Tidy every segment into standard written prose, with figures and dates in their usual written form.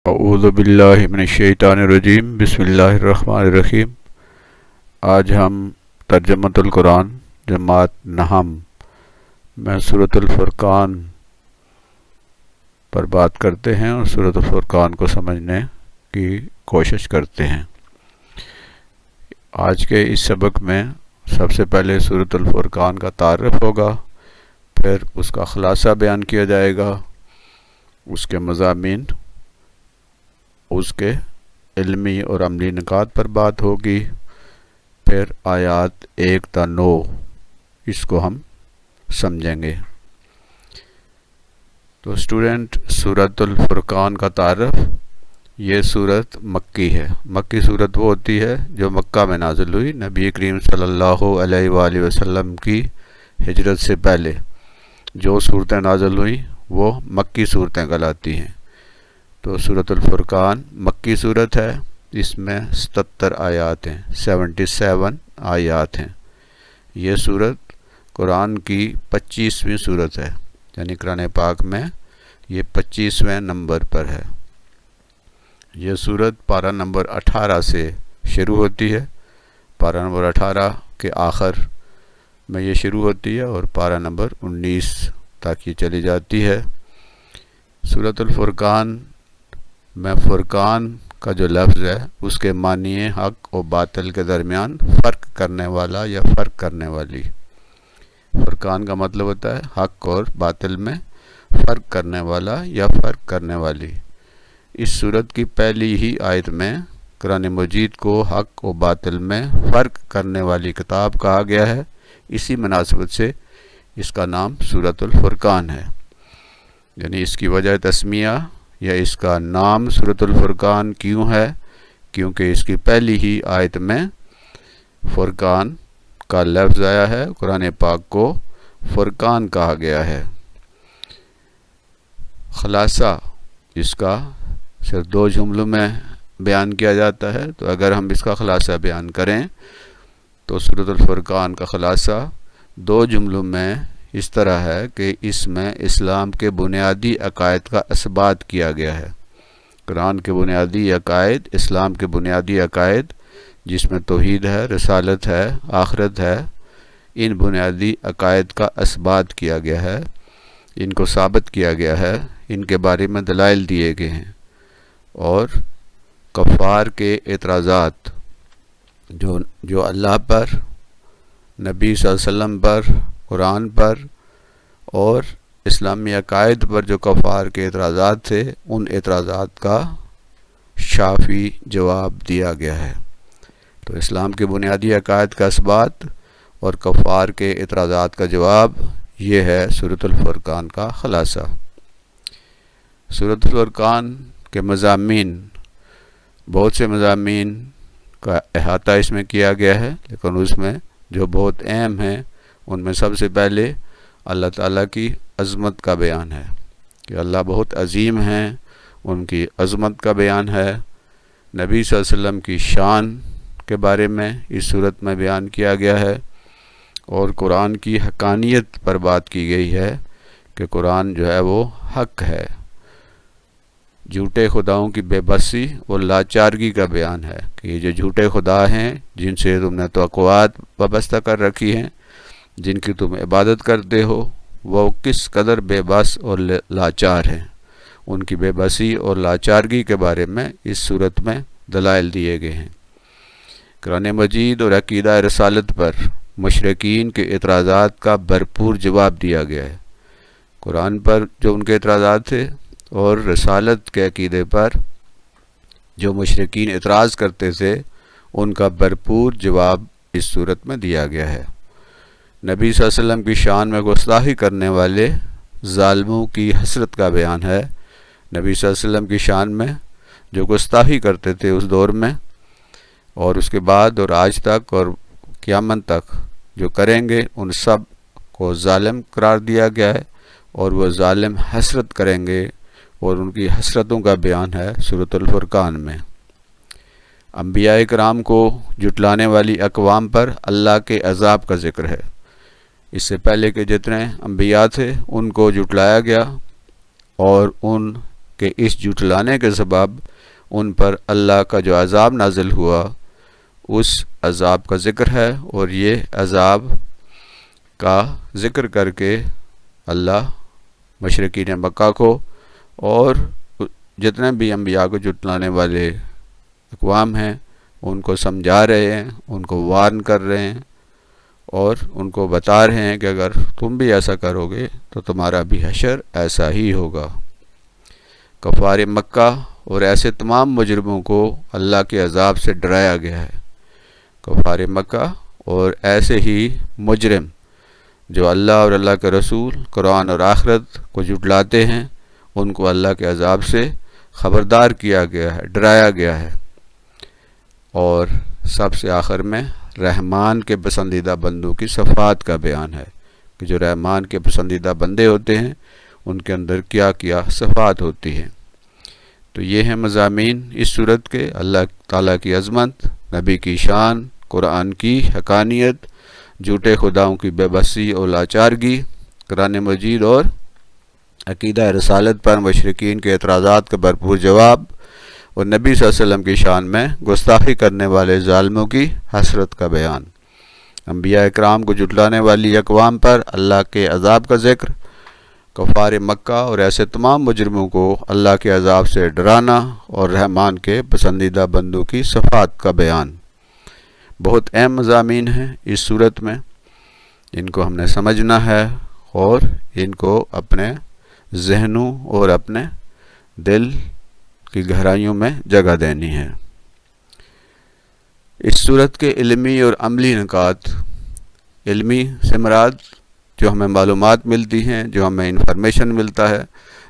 اعوذ باللہ من الشیطان الرجیم بسم اللہ الرحمن الرحیم۔ آج ہم ترجمۃ القرآن جماعت نہم میں سورۃ الفرقان پر بات کرتے ہیں اور سورۃ الفرقان کو سمجھنے کی کوشش کرتے ہیں۔ آج کے اس سبق میں سب سے پہلے سورۃ الفرقان کا تعارف ہوگا، پھر اس کا خلاصہ بیان کیا جائے گا، اس کے مضامین، اس کے علمی اور عملی نکات پر بات ہوگی، پھر آیات 1 تا 9 اس کو ہم سمجھیں گے۔ تو اسٹوڈنٹ، سورۃ الفرقان کا تعارف، یہ سورت مکی ہے۔ مکی سورت وہ ہوتی ہے جو مکہ میں نازل ہوئی، نبی کریم صلی اللہ علیہ وآلہ وسلم کی ہجرت سے پہلے جو صورتیں نازل ہوئیں وہ مکی صورتیں کہلاتی ہیں۔ تو سورۃ الفرقان مکی صورت ہے، اس میں 77 آیات ہیں، 77 آیات ہیں۔ یہ صورت قرآن کی 25ویں صورت ہے، یعنی قرآن پاک میں یہ 25ویں نمبر پر ہے۔ یہ صورت پارہ نمبر 18 سے شروع ہوتی ہے، پارہ نمبر 18 کے آخر میں یہ شروع ہوتی ہے اور پارہ نمبر 19 تک یہ چلی جاتی ہے۔ سورۃ الفرقان میں فرقان کا جو لفظ ہے اس کے معنی ہے حق و باطل کے درمیان فرق کرنے والا یا فرق کرنے والی۔ فرقان کا مطلب ہوتا ہے حق اور باطل میں فرق کرنے والا یا فرق کرنے والی۔ اس سورت کی پہلی ہی آیت میں قرآن مجید کو حق و باطل میں فرق کرنے والی کتاب کہا گیا ہے، اسی مناسبت سے اس کا نام سورۃ الفرقان ہے، یعنی اس کی وجہ تسمیہ یا اس کا نام سورۃ الفرقان کیوں ہے، کیونکہ اس کی پہلی ہی آیت میں فرقان کا لفظ آیا ہے، قرآن پاک کو فرقان کہا گیا ہے۔ خلاصہ اس کا صرف 2 جملوں میں بیان کیا جاتا ہے، تو اگر ہم اس کا خلاصہ بیان کریں تو سورۃ الفرقان کا خلاصہ 2 جملوں میں اس طرح ہے کہ اس میں اسلام کے بنیادی عقائد کا اثبات کیا گیا ہے۔ قرآن کے بنیادی عقائد، اسلام کے بنیادی عقائد جس میں توحید ہے، رسالت ہے، آخرت ہے، ان بنیادی عقائد کا اثبات کیا گیا ہے، ان کو ثابت کیا گیا ہے، ان کے بارے میں دلائل دیے گئے ہیں، اور کفار کے اعتراضات جو اللہ پر، نبی صلی اللہ علیہ وسلم پر، قرآن پر اور اسلامی عقائد پر جو کفار کے اعتراضات تھے، ان اعتراضات کا شافی جواب دیا گیا ہے۔ تو اسلام کے بنیادی عقائد کا اثبات اور کفار کے اعتراضات کا جواب، یہ ہے سورۃ الفرقان کا خلاصہ۔ سورۃ الفرقان کے مضامین، بہت سے مضامین کا احاطہ اس میں کیا گیا ہے، لیکن اس میں جو بہت اہم ہیں ان میں سب سے پہلے اللہ تعالیٰ کی عظمت کا بیان ہے کہ اللہ بہت عظیم ہیں، ان کی عظمت کا بیان ہے۔ نبی صلی اللہ علیہ وسلم کی شان کے بارے میں اس صورت میں بیان کیا گیا ہے، اور قرآن کی حقانیت پر بات کی گئی ہے کہ قرآن جو ہے وہ حق ہے۔ جھوٹے خداؤں کی بے بسی اور لاچارگی کا بیان ہے کہ یہ جو جھوٹے خدا ہیں جن سے تم نے توقعات وابستہ کر رکھی ہیں، جن کی تم عبادت کرتے ہو، وہ کس قدر بے بس اور لاچار ہیں۔ ان کی بے بسی اور لاچارگی کے بارے میں اس صورت میں دلائل دیے گئے ہیں۔ قرآن مجید اور عقیدہ رسالت پر مشرکین کے اعتراضات کا بھرپور جواب دیا گیا ہے۔ قرآن پر جو ان کے اعتراضات تھے اور رسالت کے عقیدے پر جو مشرکین اعتراض کرتے تھے، ان کا بھرپور جواب اس صورت میں دیا گیا ہے۔ نبی صلی اللہ علیہ وسلم کی شان میں گستاخی کرنے والے ظالموں کی حسرت کا بیان ہے۔ نبی صلی اللہ علیہ وسلم کی شان میں جو گستاخی کرتے تھے اس دور میں، اور اس کے بعد اور آج تک اور قیامت تک جو کریں گے، ان سب کو ظالم قرار دیا گیا ہے، اور وہ ظالم حسرت کریں گے، اور ان کی حسرتوں کا بیان ہے سورۃ الفرقان میں۔ انبیاء کرام کو جھٹلانے والی اقوام پر اللہ کے عذاب کا ذکر ہے۔ اس سے پہلے کے جتنے انبیاء تھے ان کو جھٹلایا گیا، اور ان کہ اس جھٹلانے کے سبب ان پر اللہ کا جو عذاب نازل ہوا اس عذاب کا ذکر ہے، اور یہ عذاب کا ذکر کر کے اللہ مشرکین مکہ کو اور جتنے بھی انبیاء کو جھٹلانے والے اقوام ہیں ان کو سمجھا رہے ہیں، ان کو وارن کر رہے ہیں اور ان کو بتا رہے ہیں کہ اگر تم بھی ایسا کرو گے تو تمہارا بھی حشر ایسا ہی ہوگا۔ کفار مکہ اور ایسے تمام مجرموں کو اللہ کے عذاب سے ڈرایا گیا ہے۔ کفار مکہ اور ایسے ہی مجرم جو اللہ اور اللہ کے رسول، قرآن اور آخرت کو جھٹلاتے ہیں، ان کو اللہ کے عذاب سے خبردار کیا گیا ہے، ڈرایا گیا ہے۔ اور سب سے آخر میں رحمان کے پسندیدہ بندوں کی صفات کا بیان ہے کہ جو رحمان کے پسندیدہ بندے ہوتے ہیں ان کے اندر کیا کیا صفات ہوتی ہیں۔ تو یہ ہیں مضامین اس صورت کے، اللہ تعالیٰ کی عظمت، نبی کی شان، قرآن کی حقانیت، جھوٹے خداؤں کی بے بسی اور لاچارگی، قرآن مجید اور عقیدہ رسالت پر مشرکین کے اعتراضات کا بھرپور جواب، اور نبی صلی اللہ علیہ وسلم کی شان میں گستاخی کرنے والے ظالموں کی حسرت کا بیان، انبیاء اکرام کو جھٹلانے والی اقوام پر اللہ کے عذاب کا ذکر، کفار مکہ اور ایسے تمام مجرموں کو اللہ کے عذاب سے ڈرانا، اور رحمان کے پسندیدہ بندوں کی صفات کا بیان۔ بہت اہم مضامین ہیں اس صورت میں، ان کو ہم نے سمجھنا ہے اور ان کو اپنے ذہنوں اور اپنے دل کی گہرائیوں میں جگہ دینی ہے۔ اس صورت کے علمی اور عملی نکات، علمی سے مراد جو ہمیں معلومات ملتی ہیں، جو ہمیں انفارمیشن ملتا ہے،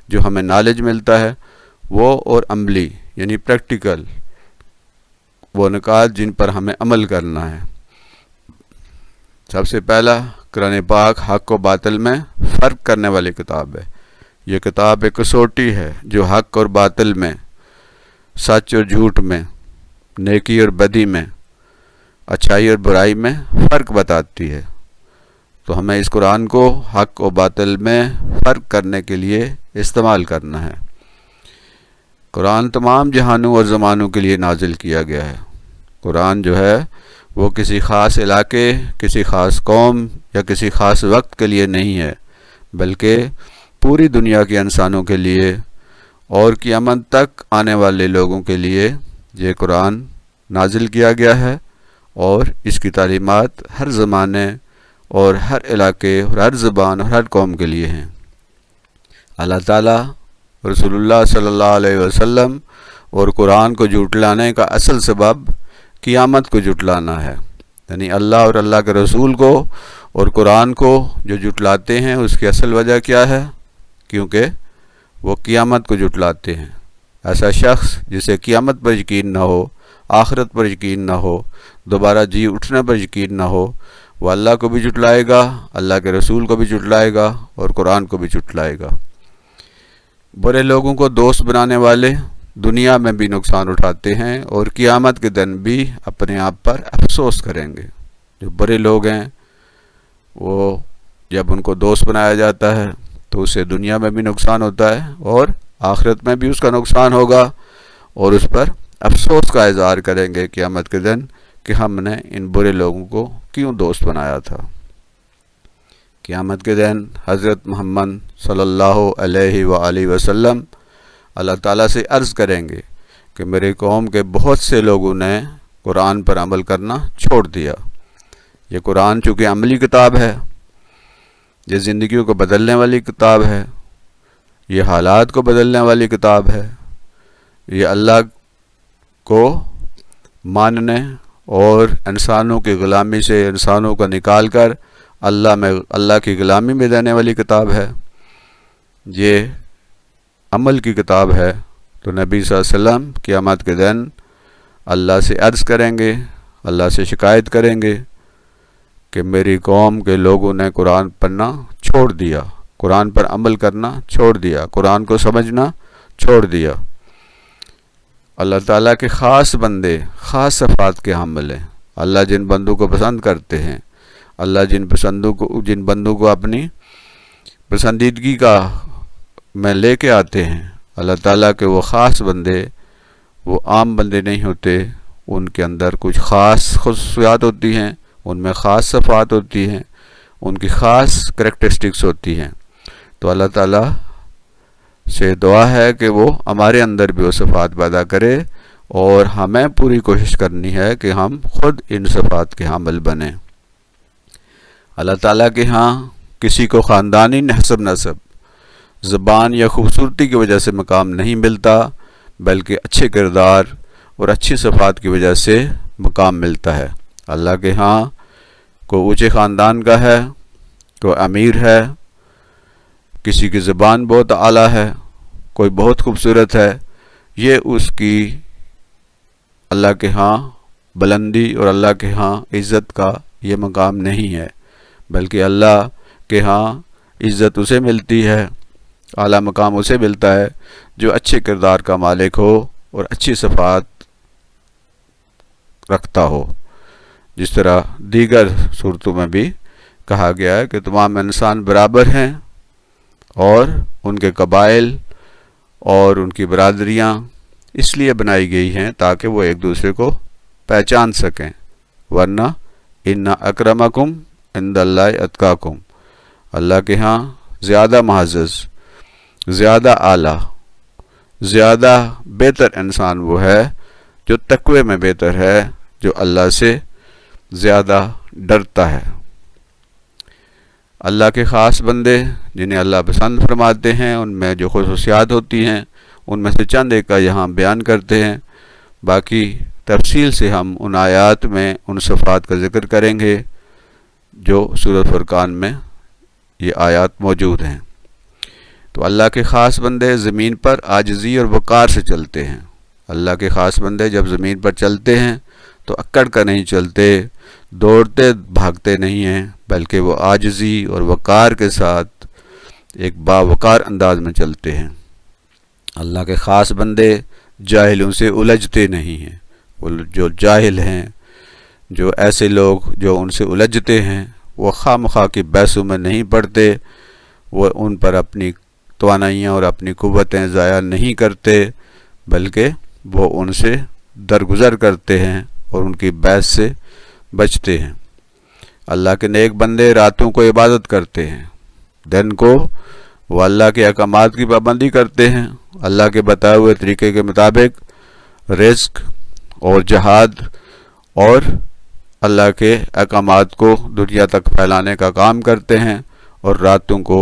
جو ہمیں نالج ملتا ہے وہ، اور عملی یعنی پریکٹیکل وہ نکات جن پر ہمیں عمل کرنا ہے۔ سب سے پہلا قرآن پاک حق و باطل میں فرق کرنے والی کتاب ہے۔ یہ کتاب ایک کسوٹی ہے جو حق اور باطل میں، سچ اور جھوٹ میں، نیکی اور بدی میں، اچھائی اور برائی میں فرق بتاتی ہے۔ تو ہمیں اس قرآن کو حق و باطل میں فرق کرنے کے لیے استعمال کرنا ہے۔ قرآن تمام جہانوں اور زمانوں کے لیے نازل کیا گیا ہے۔ قرآن جو ہے وہ کسی خاص علاقے، کسی خاص قوم یا کسی خاص وقت کے لیے نہیں ہے، بلکہ پوری دنیا کے انسانوں کے لیے اور قیامت تک آنے والے لوگوں کے لیے یہ قرآن نازل کیا گیا ہے، اور اس کی تعلیمات ہر زمانے اور ہر علاقے اور ہر زبان اور ہر قوم کے لیے ہیں۔ اللہ تعالیٰ، رسول اللہ صلی اللہ علیہ وسلم اور قرآن کو جھٹلانے کا اصل سبب قیامت کو جھٹلانا ہے، یعنی اللہ اور اللہ کے رسول کو اور قرآن کو جو جھٹلاتے ہیں اس کی اصل وجہ کیا ہے؟ کیونکہ وہ قیامت کو جھٹلاتے ہیں۔ ایسا شخص جسے قیامت پر یقین نہ ہو، آخرت پر یقین نہ ہو، دوبارہ جی اٹھنے پر یقین نہ ہو، وہ اللہ کو بھی جھٹلائے گا، اللہ کے رسول کو بھی جھٹلائے گا اور قرآن کو بھی جھٹلائے گا۔ برے لوگوں کو دوست بنانے والے دنیا میں بھی نقصان اٹھاتے ہیں اور قیامت کے دن بھی اپنے آپ پر افسوس کریں گے۔ جو برے لوگ ہیں وہ جب ان کو دوست بنایا جاتا ہے تو اسے دنیا میں بھی نقصان ہوتا ہے اور آخرت میں بھی اس کا نقصان ہوگا، اور اس پر افسوس کا اظہار کریں گے قیامت کے دن کہ ہم نے ان برے لوگوں کو کیوں دوست بنایا تھا۔ قیامت کے دن حضرت محمد صلی اللہ علیہ وآلہ وسلم اللہ تعالیٰ سے عرض کریں گے کہ میرے قوم کے بہت سے لوگوں نے قرآن پر عمل کرنا چھوڑ دیا۔ یہ قرآن چونکہ عملی کتاب ہے، یہ زندگیوں کو بدلنے والی کتاب ہے، یہ حالات کو بدلنے والی کتاب ہے، یہ اللہ کو ماننے اور انسانوں کی غلامی سے انسانوں کو نکال کر اللہ کی غلامی میں دینے والی کتاب ہے، یہ عمل کی کتاب ہے۔ تو نبی صلی اللہ علیہ وسلم قیامت کے دن اللہ سے عرض کریں گے، اللہ سے شکایت کریں گے کہ میری قوم کے لوگوں نے قرآن پڑھنا چھوڑ دیا، قرآن پر عمل کرنا چھوڑ دیا، قرآن کو سمجھنا چھوڑ دیا۔ اللہ تعالیٰ کے خاص بندے خاص صفات کے حامل ہیں۔ اللہ جن بندوں کو پسند کرتے ہیں، اللہ جن بندوں کو اپنی پسندیدگی کا میں لے کے آتے ہیں، اللہ تعالیٰ کے وہ خاص بندے وہ عام بندے نہیں ہوتے، ان کے اندر کچھ خاص خصوصیات ہوتی ہیں، ان میں خاص صفات ہوتی ہیں، ان کی خاص کریکٹرسٹکس ہوتی ہیں۔ تو اللہ تعالیٰ سے دعا ہے کہ وہ ہمارے اندر بھی وہ صفات پیدا کرے، اور ہمیں پوری کوشش کرنی ہے کہ ہم خود ان صفات کے حامل بنیں۔ اللہ تعالیٰ کے ہاں کسی کو خاندانی حسب نسب، زبان یا خوبصورتی کی وجہ سے مقام نہیں ملتا، بلکہ اچھے کردار اور اچھی صفات کی وجہ سے مقام ملتا ہے۔ اللہ کے ہاں کوئی اونچے خاندان کا ہے، کوئی امیر ہے، کسی کی زبان بہت اعلیٰ ہے، کوئی بہت خوبصورت ہے، یہ اس کی اللہ کے ہاں بلندی اور اللہ کے ہاں عزت کا یہ مقام نہیں ہے، بلکہ اللہ کے ہاں عزت اسے ملتی ہے، اعلیٰ مقام اسے ملتا ہے جو اچھے کردار کا مالک ہو اور اچھی صفات رکھتا ہو۔ جس طرح دیگر صورتوں میں بھی کہا گیا ہے کہ تمام انسان برابر ہیں، اور ان کے قبائل اور ان کی برادریاں اس لیے بنائی گئی ہیں تاکہ وہ ایک دوسرے کو پہچان سکیں، ورنہ ان اکرمکم عند اللہ اتقاکم، اللہ کے ہاں زیادہ معزز، زیادہ اعلیٰ، زیادہ بہتر انسان وہ ہے جو تقوی میں بہتر ہے، جو اللہ سے زیادہ ڈرتا ہے۔ اللہ کے خاص بندے جنہیں اللہ پسند فرماتے ہیں، ان میں جو خصوصیات ہوتی ہیں ان میں سے چند ایک کا یہاں بیان کرتے ہیں، باقی تفصیل سے ہم ان آیات میں ان صفات کا ذکر کریں گے جو سورۃ فرقان میں یہ آیات موجود ہیں۔ تو اللہ کے خاص بندے زمین پر عاجزی اور وقار سے چلتے ہیں۔ اللہ کے خاص بندے جب زمین پر چلتے ہیں تو اکڑ کر نہیں چلتے، دوڑتے بھاگتے نہیں ہیں، بلکہ وہ عاجزی اور وقار کے ساتھ ایک باوقار انداز میں چلتے ہیں۔ اللہ کے خاص بندے جاہلوں سے الجھتے نہیں ہیں۔ وہ جو جاہل ہیں، جو ایسے لوگ جو ان سے الجھتے ہیں، وہ خواہ مخواہ کی بحثوں میں نہیں پڑتے، وہ ان پر اپنی توانائیاں اور اپنی قوتیں ضائع نہیں کرتے، بلکہ وہ ان سے درگزر کرتے ہیں اور ان کی بحث سے بچتے ہیں۔ اللہ کے نیک بندے راتوں کو عبادت کرتے ہیں، دن کو وہ اللہ کے احکامات کی پابندی کرتے ہیں، اللہ کے بتائے ہوئے طریقے کے مطابق رزق اور جہاد اور اللہ کے احکامات کو دنیا تک پھیلانے کا کام کرتے ہیں، اور راتوں کو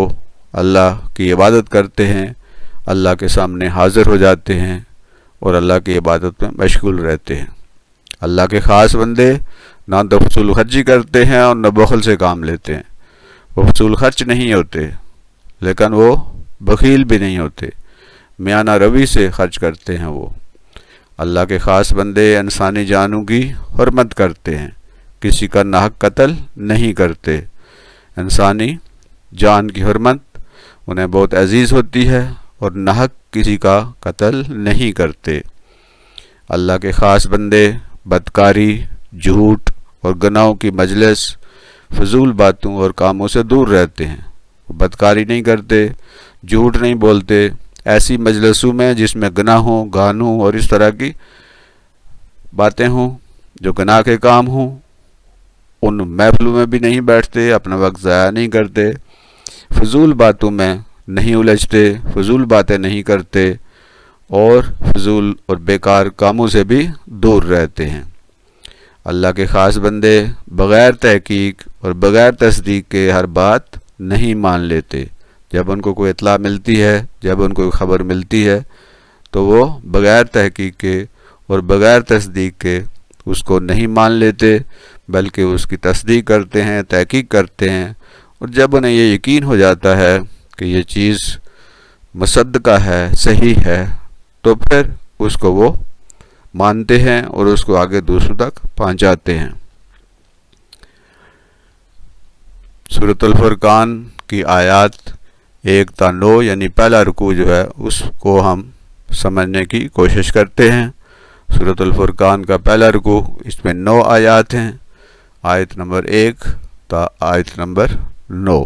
اللہ کی عبادت کرتے ہیں، اللہ کے سامنے حاضر ہو جاتے ہیں اور اللہ کی عبادت میں مشغول رہتے ہیں۔ اللہ کے خاص بندے نہ تو فضول خرچی کرتے ہیں اور نہ بخل سے کام لیتے ہیں۔ وہ فضول خرچ نہیں ہوتے، لیکن وہ بخیل بھی نہیں ہوتے، میانہ روی سے خرچ کرتے ہیں۔ وہ اللہ کے خاص بندے انسانی جانوں کی حرمت کرتے ہیں، کسی کا ناحق قتل نہیں کرتے۔ انسانی جان کی حرمت انہیں بہت عزیز ہوتی ہے، اور ناحق کسی کا قتل نہیں کرتے۔ اللہ کے خاص بندے بدکاری، جھوٹ اور گناہوں کی مجلس، فضول باتوں اور کاموں سے دور رہتے ہیں۔ وہ بدکاری نہیں کرتے، جھوٹ نہیں بولتے، ایسی مجلسوں میں جس میں گناہوں، گانوں اور اس طرح کی باتیں ہوں جو گناہ کے کام ہوں، ان محفلوں میں بھی نہیں بیٹھتے، اپنا وقت ضائع نہیں کرتے، فضول باتوں میں نہیں الجھتے، فضول باتیں نہیں کرتے، اور فضول اور بیکار کاموں سے بھی دور رہتے ہیں۔ اللہ کے خاص بندے بغیر تحقیق اور بغیر تصدیق کے ہر بات نہیں مان لیتے۔ جب ان کو کوئی اطلاع ملتی ہے، جب ان کو کوئی خبر ملتی ہے، تو وہ بغیر تحقیق کے اور بغیر تصدیق کے اس کو نہیں مان لیتے، بلکہ اس کی تصدیق کرتے ہیں، تحقیق کرتے ہیں، اور جب انہیں یہ یقین ہو جاتا ہے کہ یہ چیز مصدقہ ہے، صحیح ہے، تو پھر اس کو وہ مانتے ہیں اور اس کو آگے دوسروں تک پہنچاتے ہیں۔ سورۃ الفرقان کی آیات 1 تا 9 یعنی پہلا رکوع جو ہے اس کو ہم سمجھنے کی کوشش کرتے ہیں۔ سورۃ الفرقان کا پہلا رکوع، اس میں 9 آیات ہیں، آیت نمبر 1 تا آیت نمبر 9۔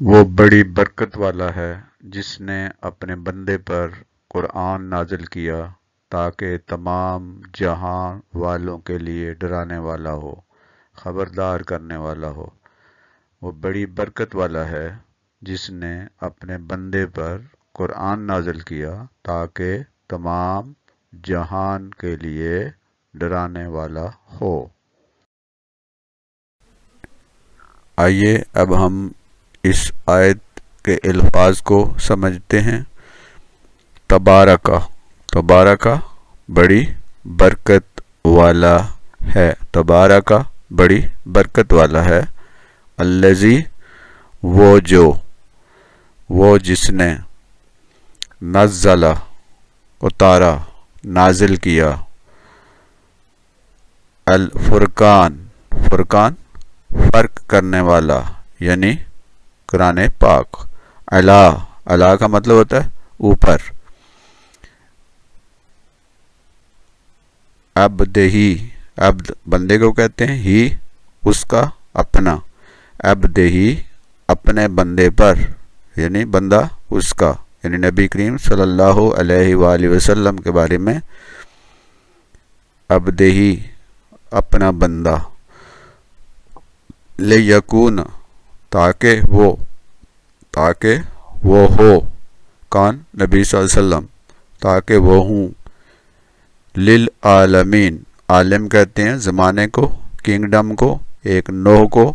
وہ بڑی برکت والا ہے جس نے اپنے بندے پر قرآن نازل کیا تاکہ تمام جہاں والوں کے لیے ڈرانے والا ہو، خبردار کرنے والا ہو۔ وہ بڑی برکت والا ہے جس نے اپنے بندے پر قرآن نازل کیا تاکہ تمام جہان کے لیے ڈرانے والا ہو۔ آئیے اب ہم اس آیت کے الفاظ کو سمجھتے ہیں۔ تبارکہ، تبارکہ بڑی برکت والا ہے، تبارکہ بڑی برکت والا ہے۔ الذی وہ جو، وہ جس نے، نزل اتارا، نازل کیا، الفرقان، فرقان فرق کرنے والا یعنی قرآن پاک، اعلیٰ، اعلیٰ کا مطلب ہوتا ہے اوپر، عبدہی، عبد بندے کو کہتے ہیں، ہی اس کا، اپنا، عبدہی اپنے بندے پر یعنی بندہ اس کا، یعنی نبی کریم صلی اللہ علیہ وآلہ وسلم کے بارے میں عبدہی اپنا بندہ، لیکون تاکہ وہ ہو، کون؟ نبی صلی اللہ علیہ وسلم، تاکہ وہ ہوں، للعالمین، عالم کہتے ہیں زمانے کو، کنگڈم کو، ایک نوح کو،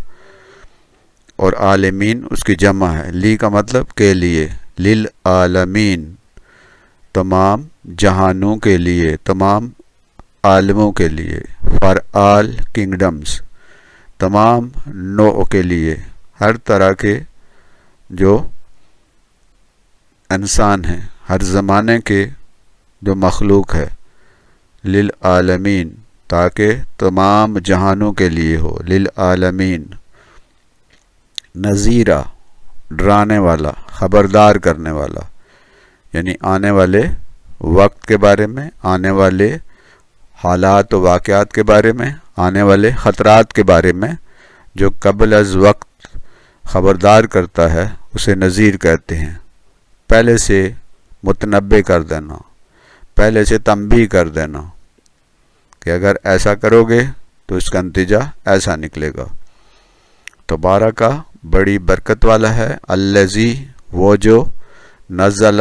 اور عالمین اس کی جمع ہے، لی کا مطلب کے لیے، للعالمین تمام جہانوں کے لیے، تمام عالموں کے لیے، فار آل کنگڈمز تمام نوع کے لیے، ہر طرح کے جو انسان ہیں، ہر زمانے کے جو مخلوق ہے، للعالمین تاکہ تمام جہانوں کے لیے ہو، للعالمین، نذیرہ ڈرانے والا، خبردار کرنے والا، یعنی آنے والے وقت کے بارے میں، آنے والے حالات و واقعات کے بارے میں، آنے والے خطرات کے بارے میں، جو قبل از وقت خبردار کرتا ہے اسے نذیر کہتے ہیں۔ پہلے سے متنبع کر دینا، پہلے سے تنبیہ کر دینا کہ اگر ایسا کرو گے تو اس کا نتیجہ ایسا نکلے گا۔ تبارکہ بڑی برکت والا ہے، الذی وہ جو، نزل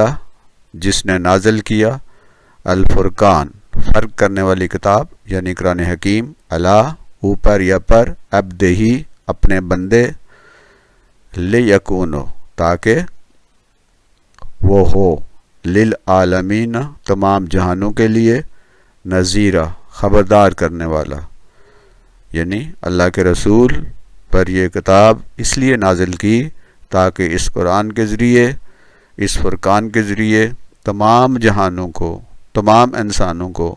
جس نے نازل کیا، الفرقان فرق کرنے والی کتاب یعنی قرآن حکیم، علی اوپر یا پر، عبدہی اپنے بندے، لیکونو تاکہ وہ ہو، للعالمین تمام جہانوں کے لیے، نذیرہ خبردار کرنے والا، یعنی اللہ کے رسول پر یہ کتاب اس لیے نازل کی تاکہ اس قرآن کے ذریعے، اس فرقان کے ذریعے تمام جہانوں کو، تمام انسانوں کو،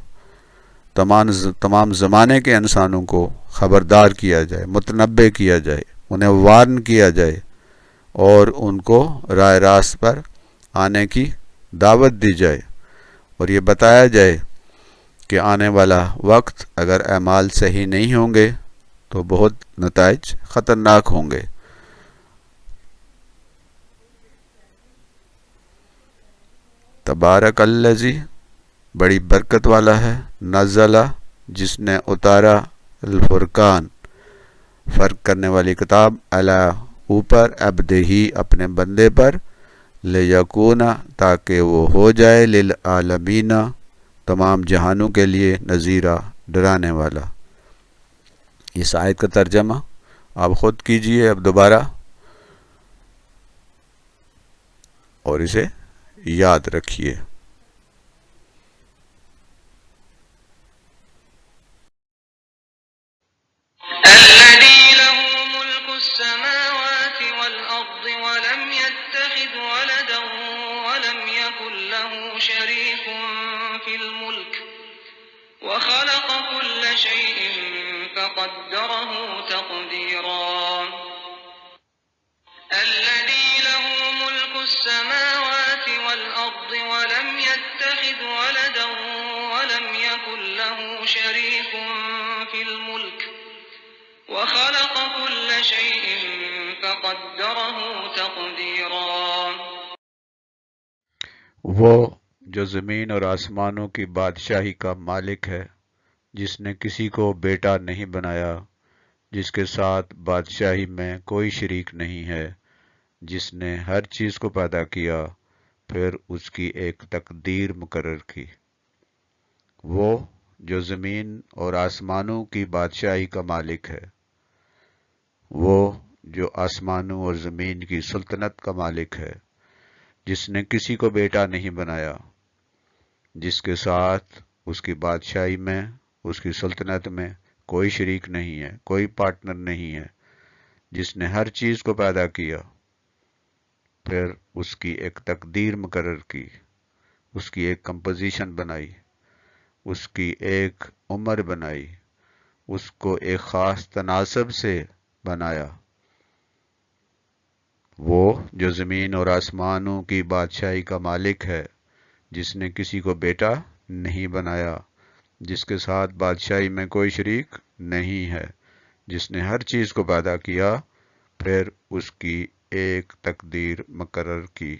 تمام زمانے کے انسانوں کو خبردار کیا جائے، متنبع کیا جائے، انہیں وارن کیا جائے اور ان کو راہ راست پر آنے کی دعوت دی جائے، اور یہ بتایا جائے کہ آنے والا وقت اگر اعمال صحیح نہیں ہوں گے تو بہت نتائج خطرناک ہوں گے۔ تبارک الذی بڑی برکت والا ہے، نزل جس نے اتارا، الفرقان فرق کرنے والی کتاب، علی اوپر، عبدہی اپنے بندے پر، لیکون تاکہ وہ ہو جائے، للعالمین تمام جہانوں کے لیے، نذیرہ ڈرانے والا۔ اس آیت کا ترجمہ آپ خود کیجئے اب دوبارہ اور اسے یاد رکھیے۔ الذي له ملك السماوات والأرض ولم يتخذ ولدا ولم يكن له شريك في الملك وخلق كل شيء فقدره تقديرا الذي له ملك السماوات والأرض ولم يتخذ ولدا ولم يكن له شريك في الملك وخلق كل شيء فقدره تقديرا وہ جو زمین اور آسمانوں کی بادشاہی کا مالک ہے، جس نے کسی کو بیٹا نہیں بنایا، جس کے ساتھ بادشاہی میں کوئی شریک نہیں ہے، جس نے ہر چیز کو پیدا کیا پھر اس کی ایک تقدیر مقرر کی۔ وہ جو زمین اور آسمانوں کی بادشاہی کا مالک ہے، وہ جو آسمانوں اور زمین کی سلطنت کا مالک ہے، جس نے کسی کو بیٹا نہیں بنایا، جس کے ساتھ اس کی بادشاہی میں، اس کی سلطنت میں کوئی شریک نہیں ہے، کوئی پارٹنر نہیں ہے، جس نے ہر چیز کو پیدا کیا پھر اس کی ایک تقدیر مقرر کی، اس کی ایک کمپوزیشن بنائی، اس کی ایک عمر بنائی، اس کو ایک خاص تناسب سے بنایا۔ وہ جو زمین اور آسمانوں کی بادشاہی کا مالک ہے، جس نے کسی کو بیٹا نہیں بنایا، جس کے ساتھ بادشاہی میں کوئی شریک نہیں ہے، جس نے ہر چیز کو پیدا کیا پھر اس کی ایک تقدیر مقرر کی۔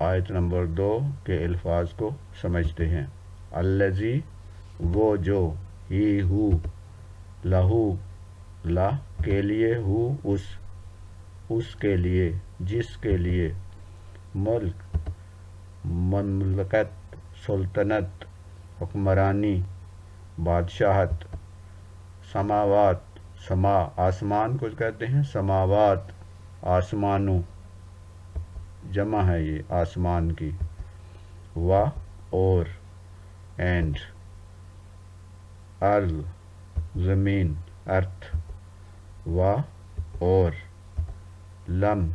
آیت نمبر 2 کے الفاظ کو سمجھتے ہیں۔ الذی، وہ جو، ہی ہو، لہو، لا کے لیے، ہو اس کے لیے، جس کے لیے، ملک، مملکت، سلطنت، حکمرانی، بادشاہت، سماوات، سما آسمان کو کہتے ہیں، سماوات آسمانوں، جمع ہے یہ آسمان کی، و اور، اینڈ، ارض زمین، ارتھ، و اور، لم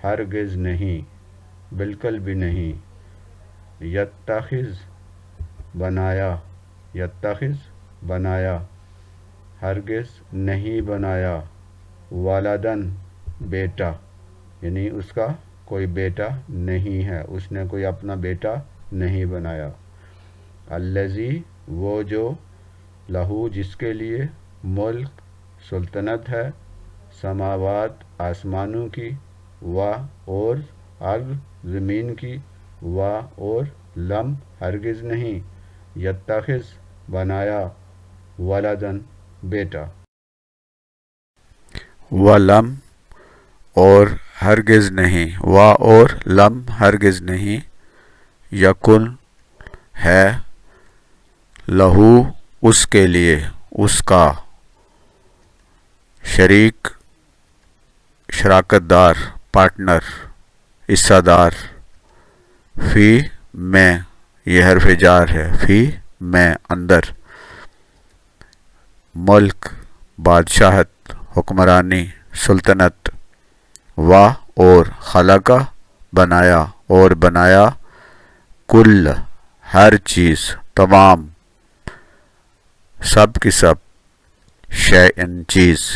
ہرگز نہیں، بالکل بھی نہیں، یتخذ بنایا، یتخذ بنایا، ہرگز نہیں بنایا، ولدن بیٹا، یعنی اس کا کوئی بیٹا نہیں ہے، اس نے کوئی اپنا بیٹا نہیں بنایا۔ الذی، وہ جو، لہو جس کے لیے، ملک سلطنت ہے، سماوات آسمانوں کی، و اور، ارض زمین کی، و اور، لم ہرگز نہیں، یتخذ بنایا، ولدن بیٹا، ولم اور ہرگز نہیں، و اور لم ہرگز نہیں، یکن ہے، لہو اس کے لیے، اس کا، شریک شراکت دار، پارٹنر، حصہ دار، فی میں، یہ حرف جار ہے، فی میں اندر، ملک بادشاہت، حکمرانی، سلطنت، و اور، خلقہ بنایا، اور بنایا، کل ہر چیز، تمام، سب کی سب، شیئن چیز،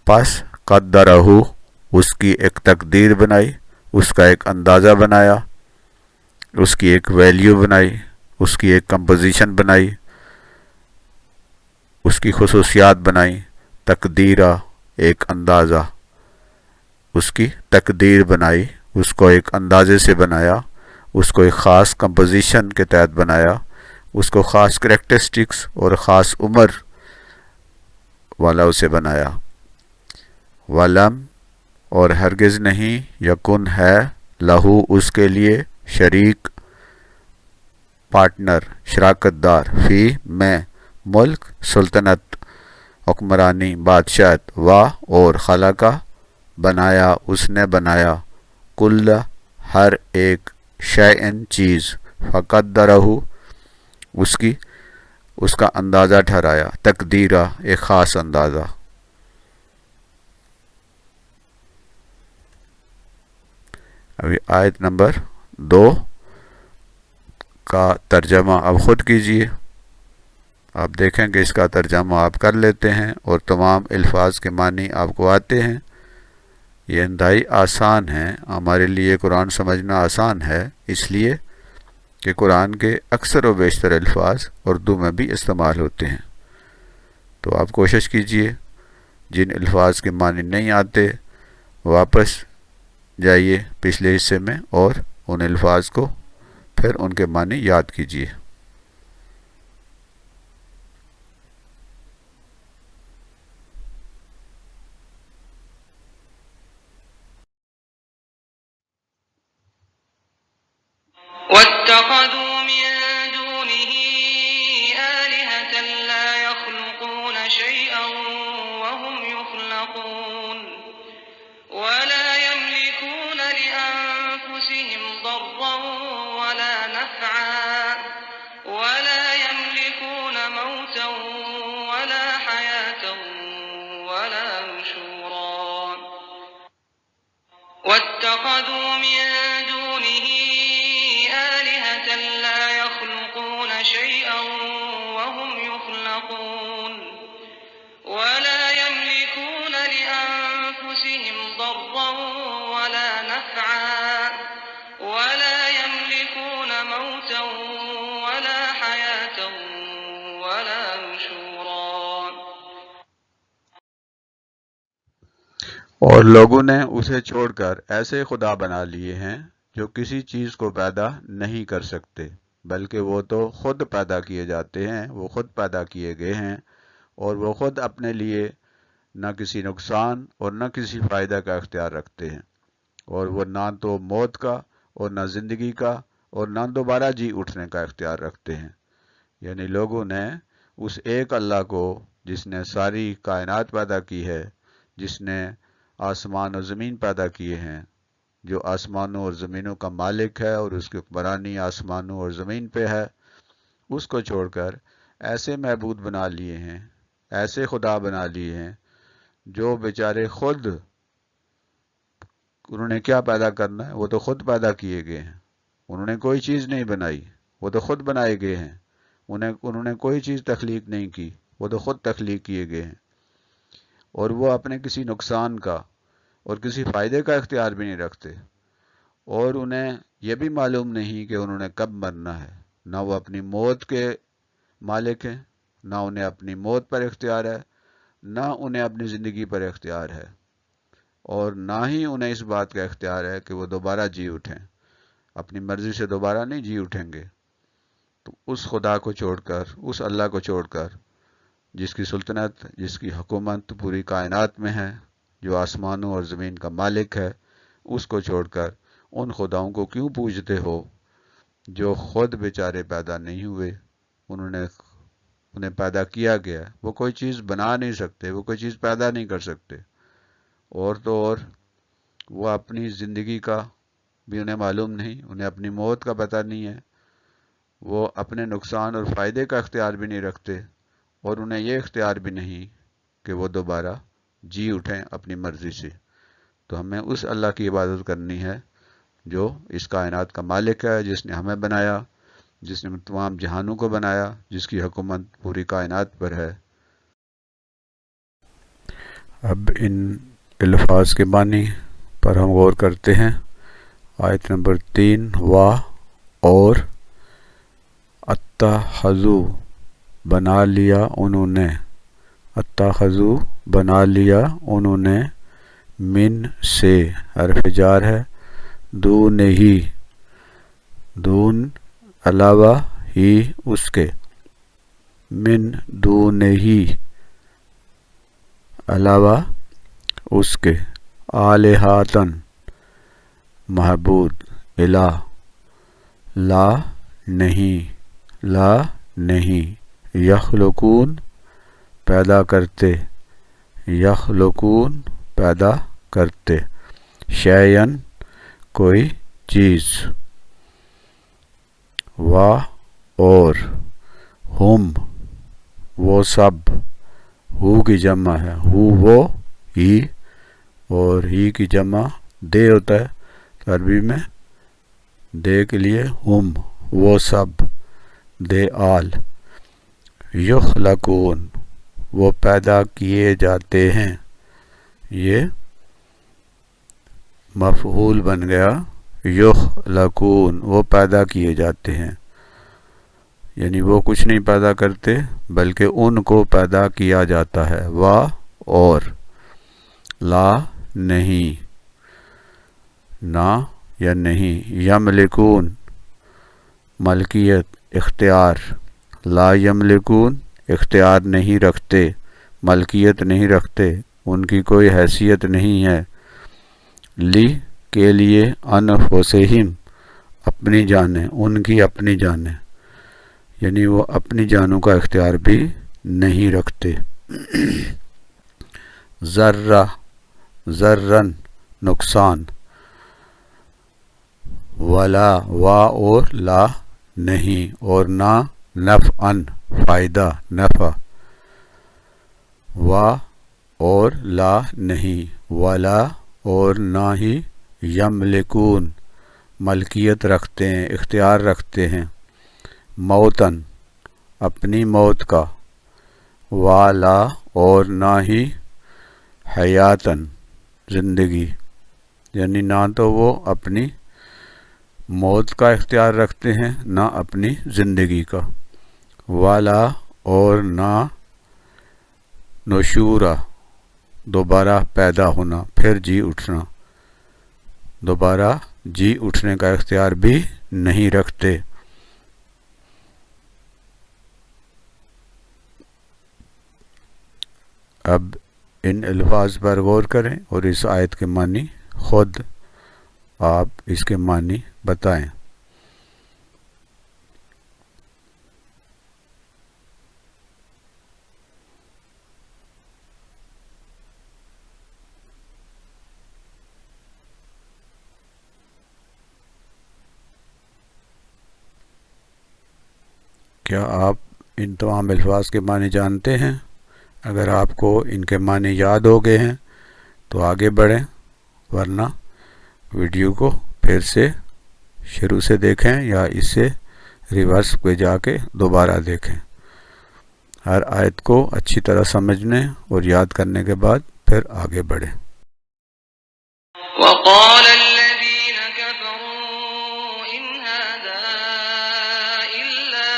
پس قدرہ اس کی ایک تقدیر بنائی، اس کا ایک اندازہ بنایا، اس کی ایک ویلیو بنائی، اس کی ایک کمپوزیشن بنائی، اس کی خصوصیات بنائی، تقدیرہ ایک اندازہ، اس کی تقدیر بنائی، اس کو ایک اندازے سے بنایا، اس کو ایک خاص کمپوزیشن کے تحت بنایا، اس کو خاص کریکٹرسٹکس اور خاص عمر والا اسے بنایا۔ ولم اور ہرگز نہیں، یکن ہے، لہو اس کے لیے، شریک پارٹنر، شراکت دار، فی میں، ملک سلطنت، حکمرانی، بادشاہت، و اور، خلقہ بنایا، اس نے بنایا، کل ہر ایک، شیئن چیز، فقدرہ اس کا اندازہ ٹھہرایا، تقدیرہ ایک خاص اندازہ۔ ابھی آیت نمبر 2 کا ترجمہ اب خود کیجئے، آپ دیکھیں کہ اس کا ترجمہ آپ کر لیتے ہیں اور تمام الفاظ کے معنی آپ کو آتے ہیں۔ یہ انتہائی آسان ہے، ہمارے لیے قرآن سمجھنا آسان ہے، اس لیے کہ قرآن کے اکثر و بیشتر الفاظ اردو میں بھی استعمال ہوتے ہیں۔ تو آپ کوشش کیجئے جن الفاظ کے معنی نہیں آتے واپس جائیے پچھلے حصے میں اور ان الفاظ کو پھر ان کے معنی یاد کیجئے۔ واتخذوا من دونه آلهة لا يخلقون شيئا وهم يخلقون ولا يملكون لأنفسهم ضرا ولا نفعا ولا يملكون موتا ولا حياة ولا نشورا واتخذوا من دونه آلهة لا يخلقون شيئا وهم يخلقون ولا يملكون لأنفسهم ضرا ولا نفعا ولا يملكون موتا ولا حياة ولا نشورا اور لوگوں نے اسے چھوڑ کر ایسے خدا بنا لیے ہیں جو کسی چیز کو پیدا نہیں کر سکتے بلکہ وہ تو خود پیدا کیے جاتے ہیں، وہ خود پیدا کیے گئے ہیں اور وہ خود اپنے لیے نہ کسی نقصان اور نہ کسی فائدہ کا اختیار رکھتے ہیں، اور وہ نہ تو موت کا اور نہ زندگی کا اور نہ دوبارہ جی اٹھنے کا اختیار رکھتے ہیں۔ یعنی لوگوں نے اس ایک اللہ کو جس نے ساری کائنات پیدا کی ہے، جس نے آسمان و زمین پیدا کیے ہیں، جو آسمانوں اور زمینوں کا مالک ہے اور اس کی حکمرانی آسمانوں اور زمین پہ ہے، اس کو چھوڑ کر ایسے معبود بنا لیے ہیں، ایسے خدا بنا لیے ہیں جو بیچارے خود، انہوں نے کیا پیدا کرنا ہے، وہ تو خود پیدا کیے گئے ہیں، انہوں نے کوئی چیز نہیں بنائی، وہ تو خود بنائے گئے ہیں، انہوں نے کوئی چیز تخلیق نہیں کی، وہ تو خود تخلیق کیے گئے ہیں، اور وہ اپنے کسی نقصان کا اور کسی فائدے کا اختیار بھی نہیں رکھتے، اور انہیں یہ بھی معلوم نہیں کہ انہوں نے کب مرنا ہے، نہ وہ اپنی موت کے مالک ہیں، نہ انہیں اپنی موت پر اختیار ہے، نہ انہیں اپنی زندگی پر اختیار ہے، اور نہ ہی انہیں اس بات کا اختیار ہے کہ وہ دوبارہ جی اٹھیں، اپنی مرضی سے دوبارہ نہیں جی اٹھیں گے۔ تو اس خدا کو چھوڑ کر، اس اللہ کو چھوڑ کر جس کی سلطنت، جس کی حکومت پوری کائنات میں ہے، جو آسمانوں اور زمین کا مالک ہے، اس کو چھوڑ کر ان خداؤں کو کیوں پوجتے ہو جو خود بیچارے پیدا نہیں ہوئے، انہیں پیدا کیا گیا، وہ کوئی چیز بنا نہیں سکتے، وہ کوئی چیز پیدا نہیں کر سکتے، اور تو اور وہ اپنی زندگی کا بھی انہیں معلوم نہیں، انہیں اپنی موت کا پتہ نہیں ہے، وہ اپنے نقصان اور فائدے کا اختیار بھی نہیں رکھتے، اور انہیں یہ اختیار بھی نہیں کہ وہ دوبارہ جی اٹھیں اپنی مرضی سے۔ تو ہمیں اس اللہ کی عبادت کرنی ہے جو اس کائنات کا مالک ہے، جس نے ہمیں بنایا، جس نے تمام جہانوں کو بنایا، جس کی حکومت پوری کائنات پر ہے۔ اب ان الفاظ کے معنی پر ہم غور کرتے ہیں۔ آیت نمبر 3، وا اور اتخذوا بنا لیا انہوں نے، اتخذوا بنا لیا انہوں نے، من سے حرف جار ہے، دون ہی، دون علاوہ، ہی اس کے، من دون ہی علاوہ اس کے، آلہاتن معبود، الہ، لا نہیں، لا نہیں، یخلقون پیدا کرتے، یخلقون پیدا کرتے، شیئن کوئی چیز، وا اور، ہم وہ سب، ہو کی جمع ہے، ہو وہ، ہی، اور ہی کی جمع دے ہوتا ہے عربی میں، دے کے لیے ہم وہ سب، دے آل، یخلقون وہ پیدا کیے جاتے ہیں، یہ مفعول بن گیا، یخلقون وہ پیدا کیے جاتے ہیں، یعنی وہ کچھ نہیں پیدا کرتے بلکہ ان کو پیدا کیا جاتا ہے. وا اور، لا نہیں، نہ یا نہیں. یملکون ملکیت اختیار، لا یملکون اختیار نہیں رکھتے، ملکیت نہیں رکھتے، ان کی کوئی حیثیت نہیں ہے. لی کے لیے، انفسہم اپنی جانیں، ان کی اپنی جانیں، یعنی وہ اپنی جانوں کا اختیار بھی نہیں رکھتے. ذرہ ذرن نقصان، ولا وا اور لا نہیں، اور نہ نفعن فائدہ نفع. وا اور لا نہیں، ولا اور نہ ہی یملکون ملکیت رکھتے ہیں، اختیار رکھتے ہیں. موتن اپنی موت کا، والا اور نہ ہی حیاتن زندگی، یعنی نہ تو وہ اپنی موت کا اختیار رکھتے ہیں نہ اپنی زندگی کا. والا اور نہ نشورہ دوبارہ پیدا ہونا، پھر جی اٹھنا، دوبارہ جی اٹھنے کا اختیار بھی نہیں رکھتے. اب ان الفاظ پر غور کریں اور اس آیت کے معنی خود آپ اس کے معنی بتائیں. کیا آپ ان تمام الفاظ کے معنی جانتے ہیں؟ اگر آپ کو ان کے معنی یاد ہو گئے ہیں تو آگے بڑھیں، ورنہ ویڈیو کو پھر سے شروع سے دیکھیں یا اس سے ریورس پہ جا کے دوبارہ دیکھیں. ہر آیت کو اچھی طرح سمجھنے اور یاد کرنے کے بعد پھر آگے بڑھیں. وقال الذين كفروا إن هذا إلا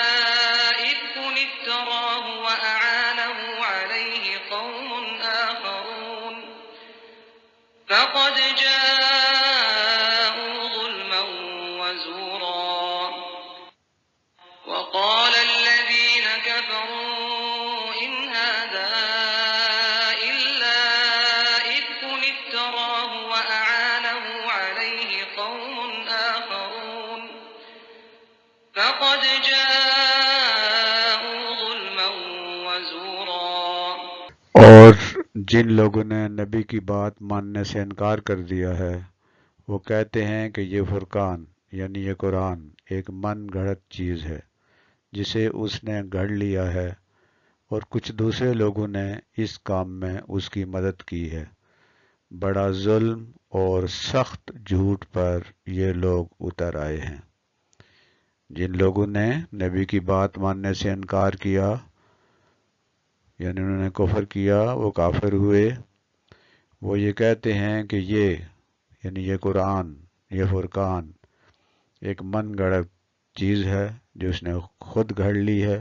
إفك افتراه وأعانه عليه قوم آخرون فقد جاءوا ظلما وزورا. وقال الذين كفروا إن هذا إلا إفك افتراه وأعانه عليه قوم آخرون فقد جاءوا ظلما وزورا. اور جن لوگوں نے نبی کی بات ماننے سے انکار کر دیا ہے وہ کہتے ہیں کہ یہ فرقان یعنی یہ قرآن ایک من گھڑت چیز ہے جسے اس نے گھڑ لیا ہے، اور کچھ دوسرے لوگوں نے اس کام میں اس کی مدد کی ہے. بڑا ظلم اور سخت جھوٹ پر یہ لوگ اتر آئے ہیں. جن لوگوں نے نبی کی بات ماننے سے انکار کیا یعنی انہوں نے کفر کیا، وہ کافر ہوئے. وہ یہ کہتے ہیں کہ یہ یعنی یہ قرآن، یہ فرقان ایک من گھڑت چیز ہے جو اس نے خود گھڑ لی ہے،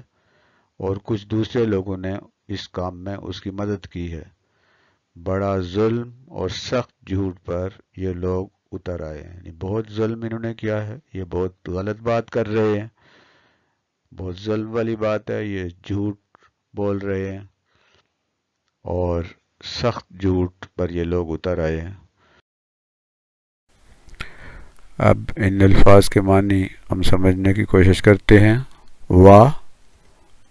اور کچھ دوسرے لوگوں نے اس کام میں اس کی مدد کی ہے. بڑا ظلم اور سخت جھوٹ پر یہ لوگ اتر آئے ہیں، یعنی بہت ظلم انہوں نے کیا ہے، یہ بہت غلط بات کر رہے ہیں، بہت ظلم والی بات ہے، یہ جھوٹ بول رہے ہیں اور سخت جھوٹ پر یہ لوگ اتر آئے ہیں. اب ان الفاظ کے معنی ہم سمجھنے کی کوشش کرتے ہیں. وا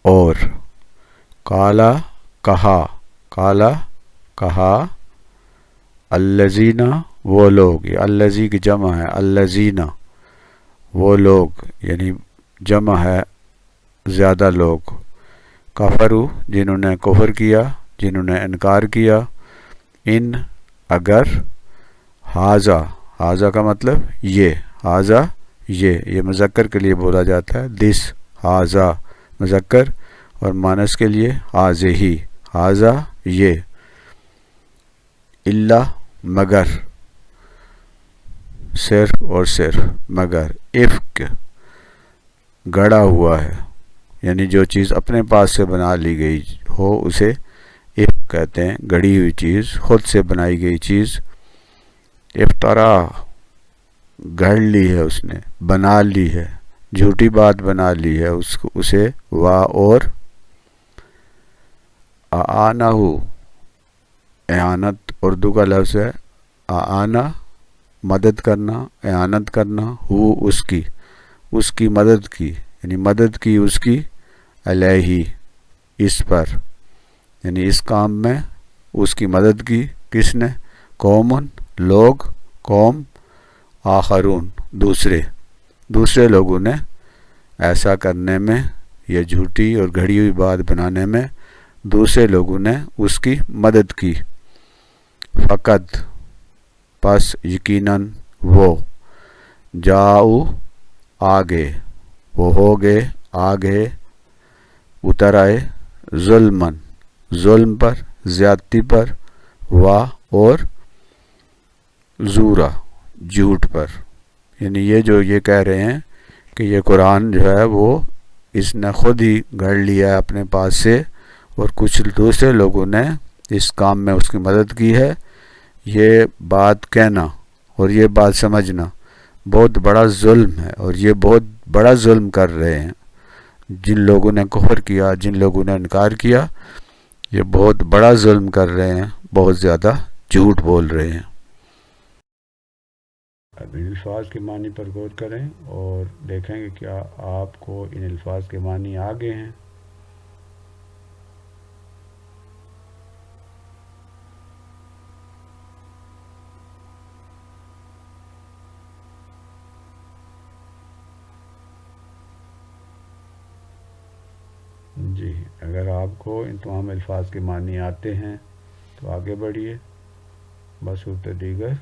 اور، کالا کہا، کالا کہا، الذین وہ لوگ، یہ الذی کی جمع ہے، الذین وہ لوگ یعنی جمع ہے زیادہ لوگ. کفروا جنہوں نے کفر کیا، جنہوں نے انکار کیا. ان اگر، حاذا، حاذا کا مطلب یہ، حاذا یہ مذکر کے لیے بولا جاتا ہے، دس حاذا مذکر، اور مانس کے لیے حاذہ، حاذا یہ. الا مگر، صرف اور صرف، مگر، افک گڑا ہوا ہے، یعنی جو چیز اپنے پاس سے بنا لی گئی ہو اسے افک کہتے ہیں، گڑی ہوئی چیز، خود سے بنائی گئی چیز۔ افطرا، گھڑ لی ہے اس نے، بنا لی ہے، جھوٹی بات بنا لی ہے اسے۔ وا اور اعانہ، اعانت اردو کا لفظ ہے، اعانہ مدد کرنا، اعانت کرنا، ہو اس کی مدد کی، یعنی مدد کی اس کی، علیہ اس پر، یعنی اس کام میں اس کی مدد کی کس نے؟ قومن لوگ، قوم، آخرون دوسرے لوگوں نے ایسا کرنے میں، یہ جھوٹی اور گھڑی ہوئی بات بنانے میں دوسرے لوگوں نے اس کی مدد کی۔ فقط پس یقیناً وہ، جاؤ آگے، وہ ہو گئے آگے، اتر آئے، ظلمن ظلم پر، زیادتی پر، وا اور زورا جھوٹ پر، یعنی یہ جو یہ کہہ رہے ہیں کہ یہ قرآن جو ہے وہ اس نے خود ہی گھڑ لیا ہے اپنے پاس سے، اور کچھ دوسرے لوگوں نے اس کام میں اس کی مدد کی ہے۔ یہ بات کہنا اور یہ بات سمجھنا بہت بڑا ظلم ہے، اور یہ بہت بڑا ظلم کر رہے ہیں جن لوگوں نے کفر کیا، جن لوگوں نے انکار کیا، یہ بہت بڑا ظلم کر رہے ہیں، بہت زیادہ جھوٹ بول رہے ہیں۔ اب ان الفاظ کے معنی پر غور کریں اور دیکھیں کہ کیا آپ کو ان الفاظ کے معنی آگے ہیں۔ جی، اگر آپ کو ان تمام الفاظ کے معنی آتے ہیں تو آگے بڑھیے، بصورت دیگر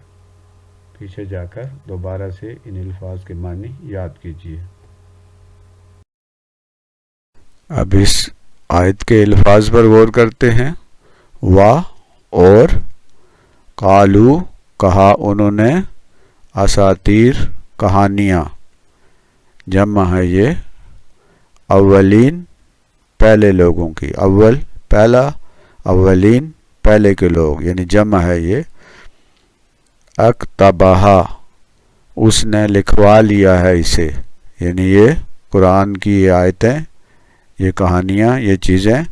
پیچھے جا کر دوبارہ سے ان الفاظ کے معنی یاد کیجیے۔ اب اس آیت کے الفاظ پر غور کرتے ہیں۔ وا اور، قالو کہا انہوں نے، اساطیر کہانیاں، جمع ہے یہ اولین پہلے لوگوں کی، اول پہلا، اولین پہلے کے لوگ، یعنی جمع ہے یہ۔ اکتبہا اس نے لکھوا لیا ہے اسے، یعنی یہ قرآن کی یہ آیتیں، یہ کہانیاں، یہ چیزیں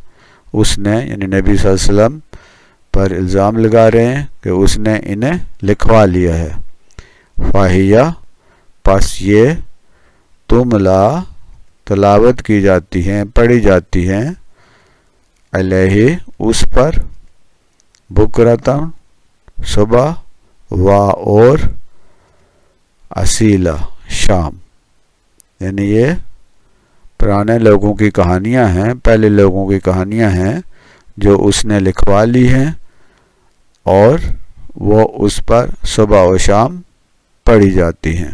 اس نے، یعنی نبی صلی اللہ علیہ وسلم پر الزام لگا رہے ہیں کہ اس نے انہیں لکھوا لیا ہے۔ فاہیہ پس یہ تملا تلاوت کی جاتی ہیں، پڑھی جاتی ہیں، علیہ اس پر، بکرتن صبح، وا اور اصیلا شام، یعنی یہ پرانے لوگوں کی کہانیاں ہیں، پہلے لوگوں کی کہانیاں ہیں جو اس نے لکھوا لی ہیں، اور وہ اس پر صبح و شام پڑھی جاتی ہیں۔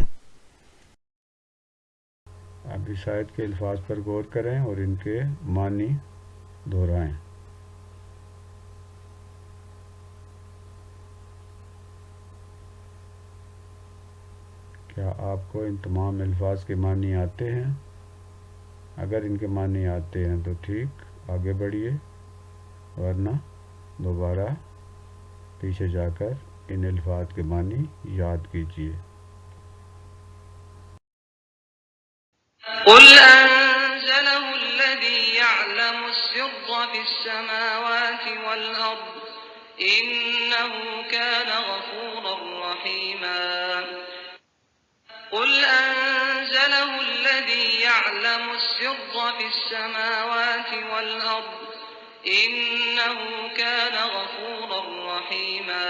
اب اس آیت کے الفاظ پر غور کریں اور ان کے معنی دہرائیں۔ کیا آپ کو ان تمام الفاظ کے معنی آتے ہیں؟ اگر ان کے معنی آتے ہیں تو ٹھیک، آگے بڑھیے، ورنہ دوبارہ پیچھے جا کر ان الفاظ کے معنی یاد کیجیے۔ قل أنزله الذي يعلم السر في السماوات والأرض إنه كان غفورا رحيما قل أنزله الذي يعلم السر في السماوات والأرض إنه كان غفورا رحيما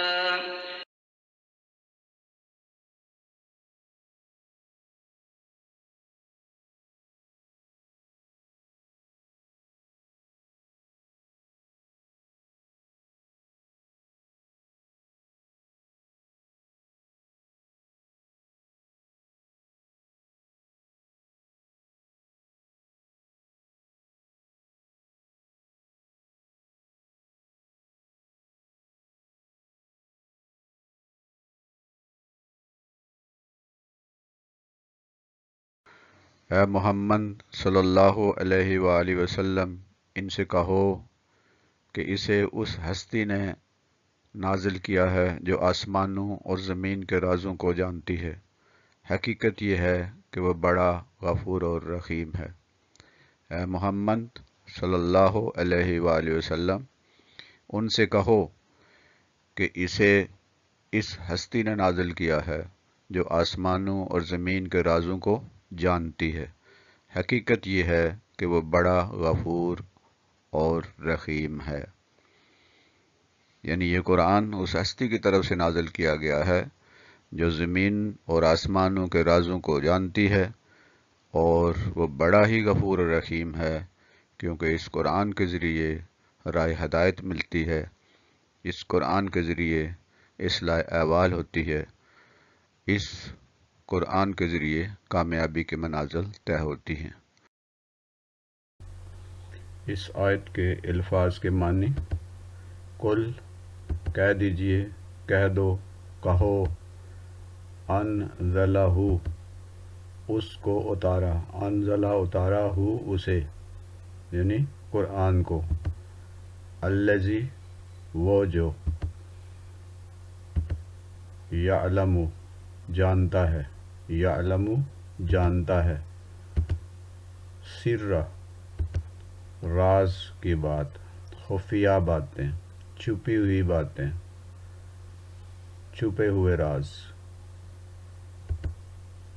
اے محمد صلی اللہ علیہ وآلہ وسلم، ان سے کہو کہ اسے اس ہستی نے نازل کیا ہے جو آسمانوں اور زمین کے رازوں کو جانتی ہے۔ حقیقت یہ ہے کہ وہ بڑا غفور اور رحیم ہے۔ اے محمد صلی اللہ علیہ وآلہ وسلم، ان سے کہو کہ اسے اس ہستی نے نازل کیا ہے جو آسمانوں اور زمین کے رازوں کو جانتی ہے۔ حقیقت یہ ہے کہ وہ بڑا غفور اور رحیم ہے۔ یعنی یہ قرآن اس ہستی کی طرف سے نازل کیا گیا ہے جو زمین اور آسمانوں کے رازوں کو جانتی ہے، اور وہ بڑا ہی غفور اور رحیم ہے، کیونکہ اس قرآن کے ذریعے راہ ہدایت ملتی ہے، اس قرآن کے ذریعے اصلاح احوال ہوتی ہے، اس قرآن کے ذریعے کامیابی کے منازل طے ہوتی ہیں۔ اس آیت کے الفاظ کے معنی: کل کہہ دیجئے، کہہ دو، کہو، انزلہ اس کو اتارا، انزلہ اتارا ہو اسے، یعنی قرآن کو، الذی وہ جو، یعلم جانتا ہے، یعلم جانتا ہے، سر راز کی بات، خفیہ باتیں، چھپی ہوئی باتیں، چھپے ہوئے راز،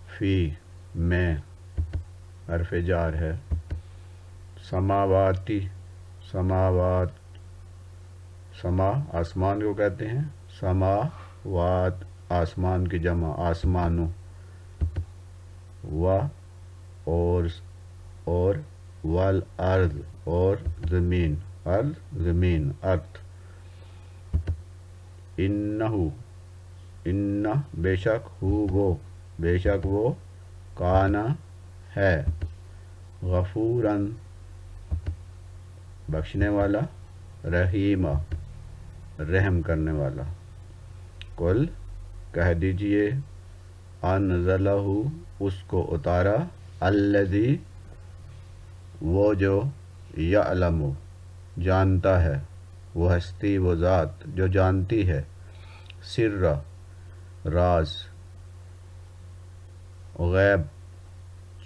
فی میں حرف جار ہے، سماواتی سماوات، سما آسمان کو کہتے ہیں، سماوات آسمان کی جمع، آسمانوں، و اور والارض اور زمین، ارض زمین، ارتھ، انہو انہ بے شک، بے شک وہ، کانا ہے، غفوراً بخشنے والا، رحیمہ رحم کرنے والا۔ قل کہہ دیجئے، انزلہ اس کو اتارا، الذی وہ جو، یعلم جانتا ہے، وہ ہستی، وہ ذات جو جانتی ہے، سر راز، غیب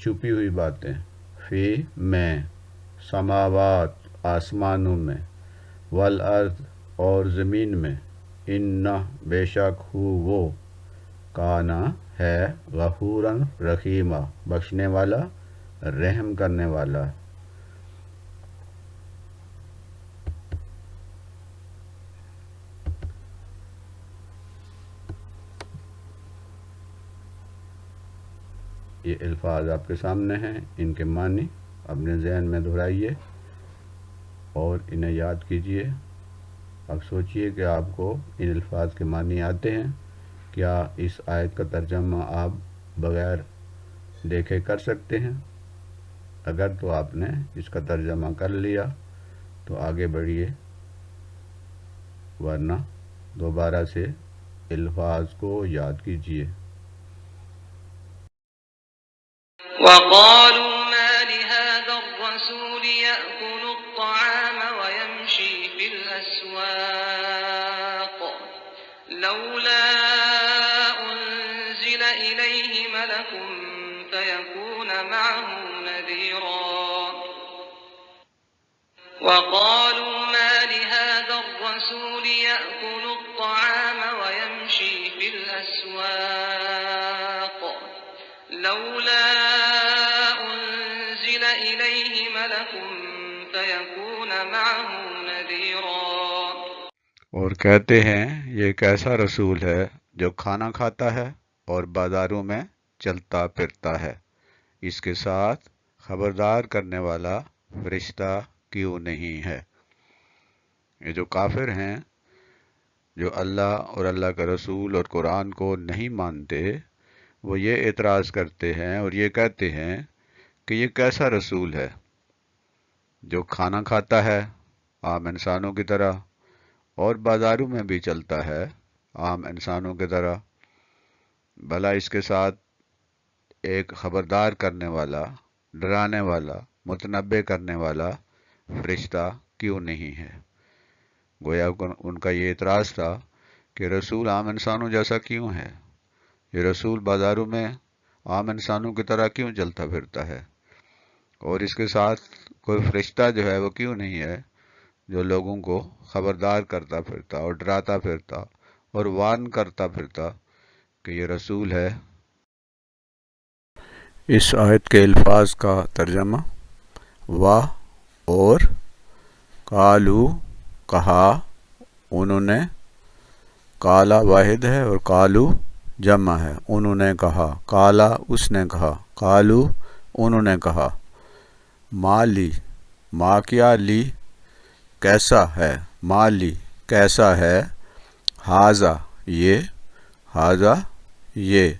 چھپی ہوئی باتیں، فی میں، سماوات آسمانوں میں، والارض اور زمین میں، انہ بے شک وہ، کانا ہے، غفوراً رحیمہ بخشنے والا، رحم کرنے والا۔ یہ الفاظ آپ کے سامنے ہیں، ان کے معنی اپنے ذہن میں دہرائیے اور انہیں یاد کیجئے۔ اب سوچئے کہ آپ کو ان الفاظ کے معنی آتے ہیں، کیا اس آیت کا ترجمہ آپ بغیر دیکھے کر سکتے ہیں؟ اگر تو آپ نے اس کا ترجمہ کر لیا تو آگے بڑھیے، ورنہ دوبارہ سے الفاظ کو یاد کیجئے۔ وقالوا ما لهذا الرسول يأكل الطعام ويمشي في الأسواق لولا أنزل إليه ملك فيكون معه نذيرا وقالوا ما لهذا الرسول يأكل الطعام ويمشي في الأسواق لولا أنزل إليه ملك فيكون معه نذيرا اور کہتے ہیں یہ کیسا رسول ہے جو کھانا کھاتا ہے اور بازاروں میں چلتا پھرتا ہے، اس کے ساتھ خبردار کرنے والا فرشتہ کیوں نہیں ہے؟ یہ جو کافر ہیں، جو اللہ اور اللہ کا رسول اور قرآن کو نہیں مانتے، وہ یہ اعتراض کرتے ہیں اور یہ کہتے ہیں کہ یہ کیسا رسول ہے جو کھانا کھاتا ہے عام انسانوں کی طرح اور بازاروں میں بھی چلتا ہے عام انسانوں کی طرح، بھلا اس کے ساتھ ایک خبردار کرنے والا، ڈرانے والا، متنبع کرنے والا فرشتہ کیوں نہیں ہے؟ گویا ان کا یہ اعتراض تھا کہ رسول عام انسانوں جیسا کیوں ہے؟ یہ رسول بازاروں میں عام انسانوں کی طرح کیوں چلتا پھرتا ہے؟ اور اس کے ساتھ کوئی فرشتہ جو ہے وہ کیوں نہیں ہے جو لوگوں کو خبردار کرتا پھرتا اور ڈراتا پھرتا اور وارن کرتا پھرتا کہ یہ رسول ہے؟ اس آیت کے الفاظ کا ترجمہ واہ اور قالو کہا انہوں نے، کالا واحد ہے اور قالو جمع ہے، انہوں نے کہا، کالا اس نے کہا، قالو انہوں نے کہا، ما لی ما کیا لی کیسا ہے، ما لی کیسا ہے، ہاذا یہ، ہاذا یہ،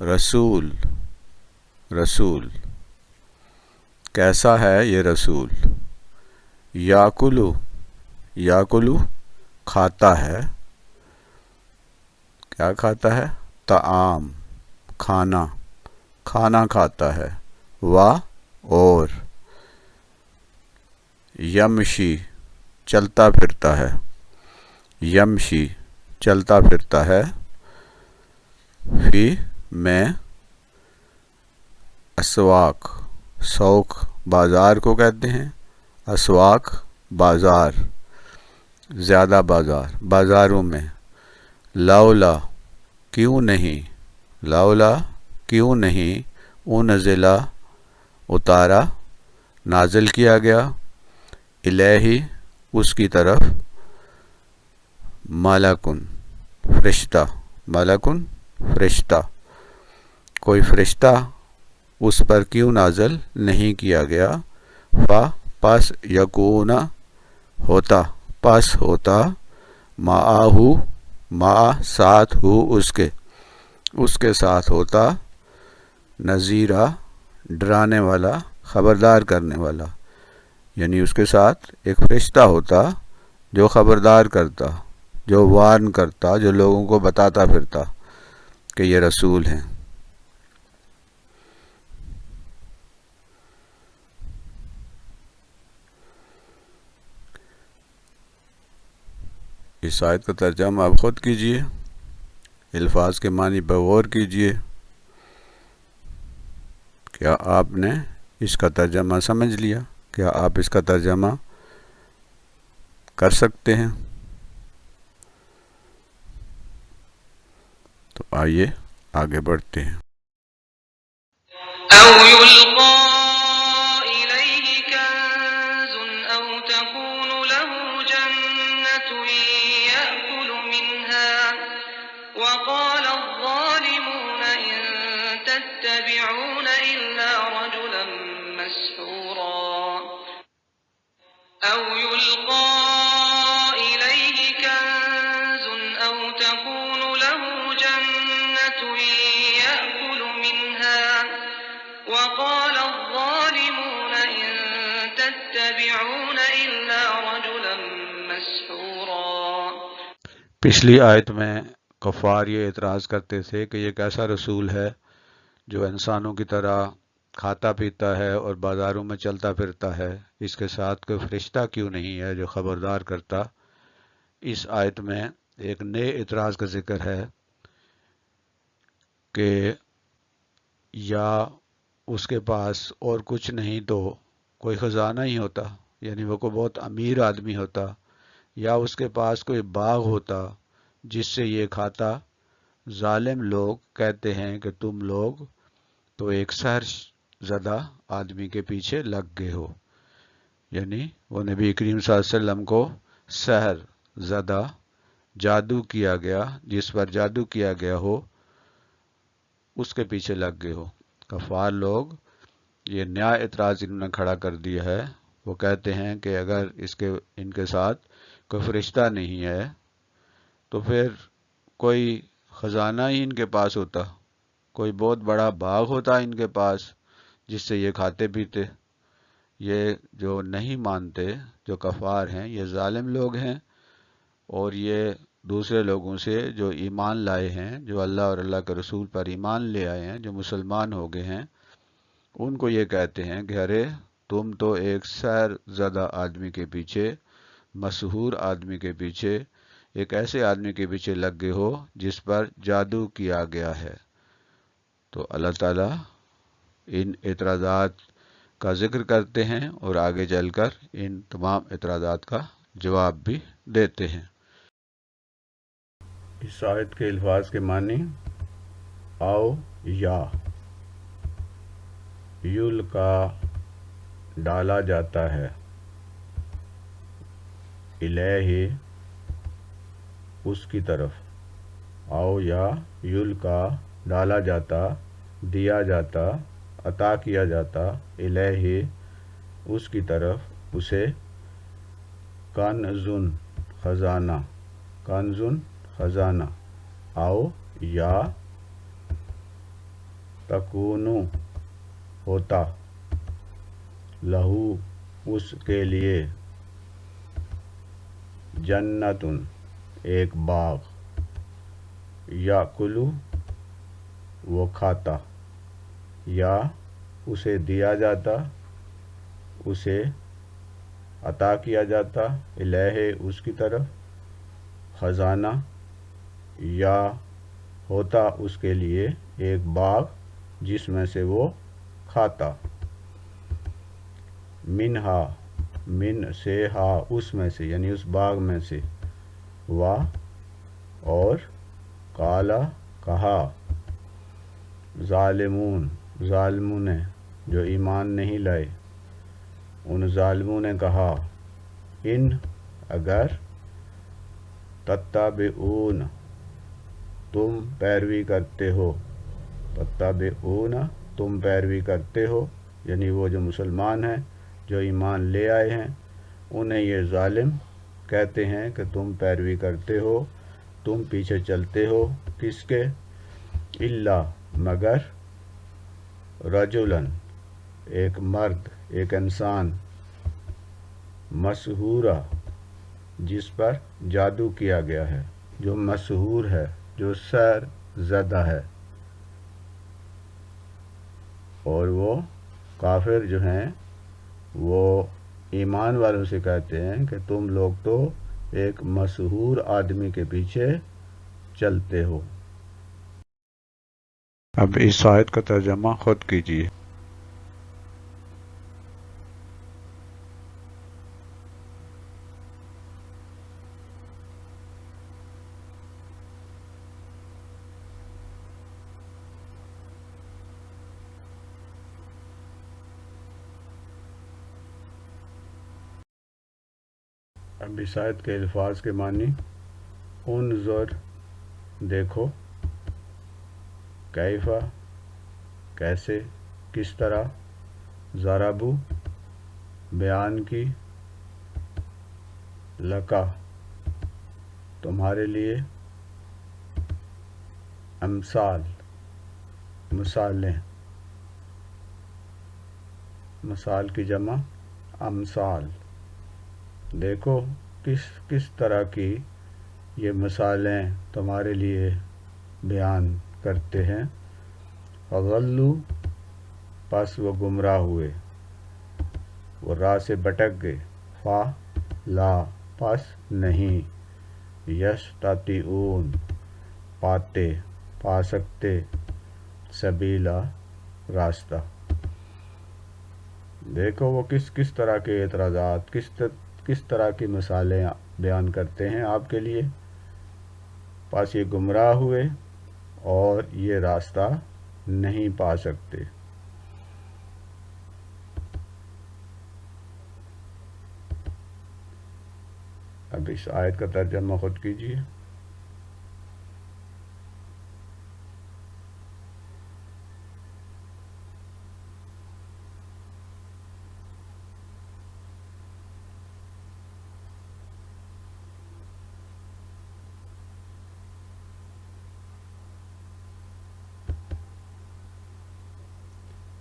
رسول رسول کیسا ہے یہ رسول، یاکلو یاکلو کھاتا ہے، کیا کھاتا ہے، طعام کھانا، کھانا کھاتا ہے، اور یمشی چلتا پھرتا ہے، یمشی چلتا پھرتا ہے، فی میں اسواق، سوق بازار کو کہتے ہیں، اسواق بازار، زیادہ بازار، بازاروں میں، لولا کیوں نہیں، لولا کیوں نہیں، انزلہ اتارا، نازل کیا گیا، الہی اس کی طرف، ملکن فرشتہ، ملکن فرشتہ، کوئی فرشتہ اس پر کیوں نازل نہیں کیا گیا، پس یکون ہوتا، پس ہوتا، معاہو ما ساتھ ہو اس کے ساتھ ہوتا، نذیرہ ڈرانے والا، خبردار کرنے والا، یعنی اس کے ساتھ ایک فرشتہ ہوتا جو خبردار کرتا، جو وارن کرتا، جو لوگوں کو بتاتا پھرتا کہ یہ رسول ہیں۔ اس آیت کا ترجمہ آپ خود کیجئے، الفاظ کے معنی پر غور کیجئے۔ کیا آپ نے اس کا ترجمہ سمجھ لیا؟ کیا آپ اس کا ترجمہ کر سکتے ہیں؟ تو آئیے آگے بڑھتے ہیں۔ أو يلقى إليه كنز أو تكون له جنة يأكل منها وقال الظالمون إن تتبعون إلا رجلا مسحورا أو يلقى إليه كنز أو تكون له جنة يأكل منها وقال الظالمون إن تتبعون إلا رجلا مسحورا۔ پچھلی آیت میں کفار یہ اعتراض کرتے تھے کہ یہ کیسا رسول ہے جو انسانوں کی طرح کھاتا پیتا ہے اور بازاروں میں چلتا پھرتا ہے، اس کے ساتھ کوئی فرشتہ کیوں نہیں ہے جو خبردار کرتا۔ اس آیت میں ایک نئے اعتراض کا ذکر ہے کہ یا اس کے پاس اور کچھ نہیں تو کوئی خزانہ ہی ہوتا، یعنی وہ کوئی بہت امیر آدمی ہوتا، یا اس کے پاس کوئی باغ ہوتا جس سے یہ کھاتا۔ ظالم لوگ کہتے ہیں کہ تم لوگ تو ایک سحر زدہ آدمی کے پیچھے لگ گئے ہو، یعنی وہ نبی کریم صلی اللہ علیہ وسلم کو سحر زدہ، جادو کیا گیا، جس پر جادو کیا گیا ہو، اس کے پیچھے لگ گئے ہو۔ کفار لوگ یہ نیا اعتراض انہوں نے کھڑا کر دیا ہے، وہ کہتے ہیں کہ اگر ان کے ساتھ کوئی فرشتہ نہیں ہے تو پھر کوئی خزانہ ہی ان کے پاس ہوتا، کوئی بہت بڑا باغ ہوتا ان کے پاس جس سے یہ کھاتے پیتے۔ یہ جو نہیں مانتے، جو کفار ہیں، یہ ظالم لوگ ہیں اور یہ دوسرے لوگوں سے جو ایمان لائے ہیں، جو اللہ اور اللہ کے رسول پر ایمان لے آئے ہیں، جو مسلمان ہو گئے ہیں، ان کو یہ کہتے ہیں کہ ارے تم تو ایک سیر زدہ آدمی کے پیچھے، مشہور آدمی کے پیچھے، ایک ایسے آدمی کے پیچھے لگ گئے ہو جس پر جادو کیا گیا ہے۔ تو اللہ تعالیٰ ان اعتراضات کا ذکر کرتے ہیں اور آگے چل کر ان تمام اعتراضات کا جواب بھی دیتے ہیں۔ اس آیت کے الفاظ کے معنی او یا یلقا ڈالا جاتا ہے، الیہ اس کی طرف، او یا یلقا ڈالا جاتا، دیا جاتا، عطا کیا جاتا، الیہ اس کی طرف، اسے کنزن خزانہ، کنزن خزانہ، او یا تکونو ہوتا، لہو اس کے لیے، جنتن ایک باغ، یاکلو وہ کھاتا، یا اسے دیا جاتا، اسے عطا کیا جاتا، الیہ اس کی طرف، خزانہ یا ہوتا اس کے لیے ایک باغ جس میں سے وہ کھاتا، منہا من سے، ہا اس میں سے یعنی اس باغ میں سے، وا اور کالا کہا، ظالمون ظالموں نے جو ایمان نہیں لائے، ان ظالموں نے کہا، ان اگر تتبعون تم پیروی کرتے ہو، تتبعون تم پیروی کرتے ہو، یعنی وہ جو مسلمان ہیں جو ایمان لے آئے ہیں، انہیں یہ ظالم کہتے ہیں کہ تم پیروی کرتے ہو، تم پیچھے چلتے ہو کس کے، الا مگر، رجلن ایک مرد، ایک انسان، مسحورہ جس پر جادو کیا گیا ہے، جو مسحور ہے، جو سحر زدہ ہے، اور وہ کافر جو ہیں وہ ایمان والوں سے کہتے ہیں کہ تم لوگ تو ایک مسحور آدمی کے پیچھے چلتے ہو۔ اب اس آیت کا ترجمہ خود کیجیے۔ اب اس آیت کے الفاظ کے معنی، انظر دیکھو، کیفا کیسے، کس طرح، ضربو بیان کی، لکا تمہارے لیے، امثال مثالیں، مثال کی جمع امثال، دیکھو کس طرح کی یہ مثالیں تمہارے لیے بیان کرتے ہیں، فضلوا پس وہ گمراہ ہوئے، وہ راہ سے بھٹک گئے، فا لا پس نہیں، یستطیعون پاتے پا سکتے، سبیلا راستہ، دیکھو وہ کس طرح کے اعتراضات، کس طرح کی مثالیں بیان کرتے ہیں آپ کے لیے، پس یہ گمراہ ہوئے اور یہ راستہ نہیں پا سکتے۔ اب اس آیت کا ترجمہ خود کیجیے۔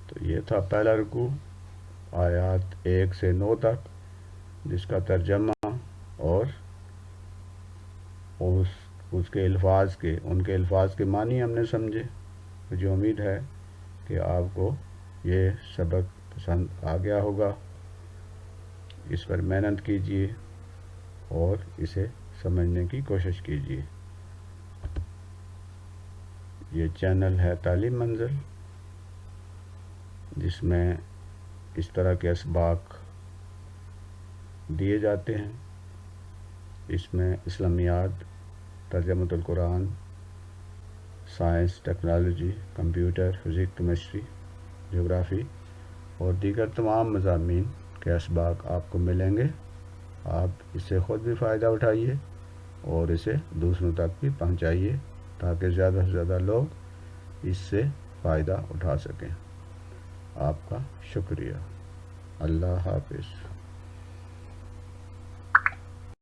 تو یہ تھا پہلا رکوع، آیات 1 سے 9 تک، جس کا ترجمہ اور اس کے الفاظ کے ان کے الفاظ کے معنی ہم نے سمجھے. مجھے امید ہے کہ آپ کو یہ سبق پسند آ گیا ہوگا. اس پر محنت کیجیے اور اسے سمجھنے کی کوشش کیجیے. یہ چینل ہے تعلیم منزل، جس میں اس طرح کے اسباق دیے جاتے ہیں. اس میں اسلامیات، ترجمۃ القرآن، science, technology, computer, physics, chemistry, جغرافی اور دیگر تمام مضامین کے اسباق آپ کو ملیں گے. آپ اس سے خود بھی فائدہ اٹھائیے اور اسے دوسروں تک بھی پہنچائیے تاکہ زیادہ سے زیادہ لوگ اس سے فائدہ اٹھا سکیں. آپ کا شکریہ. اللہ حافظ.